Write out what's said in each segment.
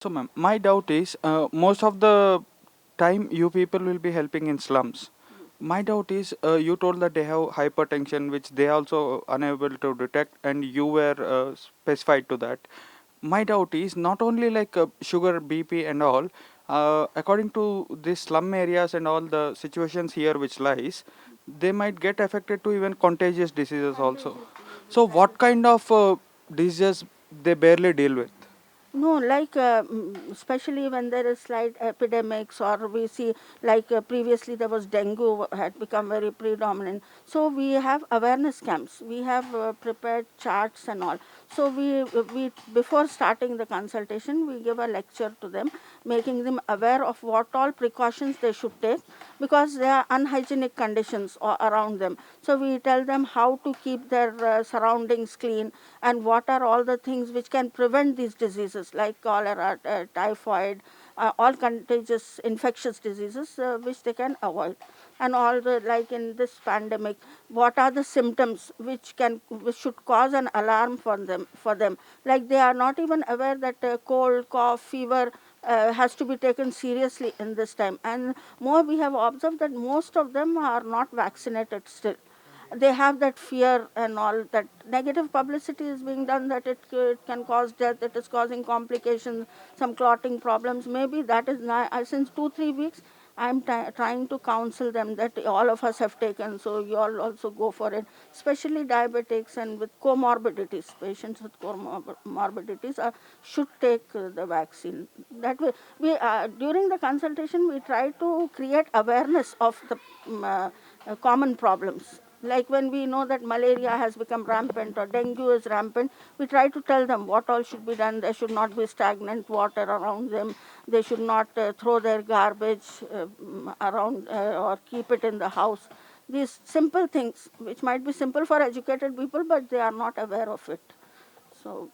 So, ma'am, my doubt is most of the time you people will be helping in slums. My doubt is you told that they have hypertension, which they also unable to detect, and you were specified to that. My doubt is not only like sugar, BP, and all. According to these slum areas and all the situations here which lies, they might get affected to even contagious diseases also. So, what kind of diseases they barely deal with? No, like especially when there is slight epidemics, or we see like previously there was dengue had become very predominant. So we have awareness camps. We have prepared charts and all. So we before starting the consultation, we give a lecture to them, making them aware of what all precautions they should take, because there are unhygienic conditions around them. So we tell them how to keep their surroundings clean, and what are all the things which can prevent these diseases like cholera, typhoid, all contagious infectious diseases which they can avoid. And all the, like in this pandemic, what are the symptoms which should cause an alarm for them, like they are not even aware that cold, cough, fever has to be taken seriously in this time. And more, we have observed that most of them are not vaccinated still. They have that fear, and all that negative publicity is being done, that it can cause death, it is causing complications, some clotting problems. Maybe that is since 2 3 weeks I'm trying to counsel them that all of us have taken, so you all also go for it. Especially diabetics and with comorbidities, patients with comorbidities should take the vaccine. That way, we during the consultation we try to create awareness of the common problems. Like when we know that malaria has become rampant or dengue is rampant, we try to tell them what all should be done. There should not be stagnant water around them. They should not throw their garbage around or keep it in the house. These simple things, which might be simple for educated people, but they are not aware of it. So,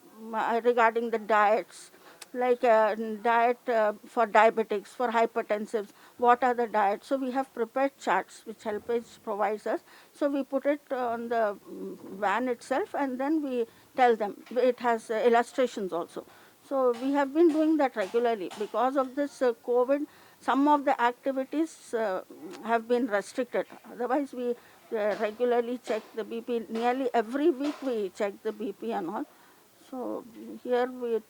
regarding the diets, like diet for diabetics, for hypertensives, what are the diets? So we have prepared charts which HelpAge provides us. So we put it on the van itself, and then we tell them. It has illustrations also. So we have been doing that regularly. Because of this COVID, some of the activities have been restricted. Otherwise, we regularly check the BP. Nearly every week we check the BP and all. So here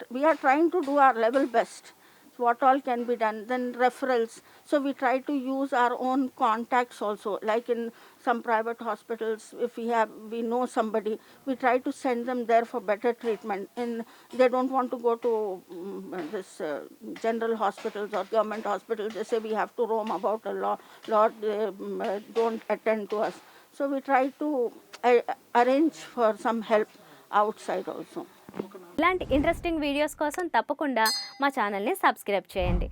we are trying to do our level best. What all can be done? Then referrals. So we try to use our own contacts also. Like in some private hospitals, if we know somebody, we try to send them there for better treatment. And they don't want to go to this general hospitals or government hospitals. They say we have to roam about a lot. They don't attend to us. So we try to arrange for some help outside also. ఇలాంటి interesting videos కోసం తప్పకుండా మా ఛానల్ని subscribe చేయండి.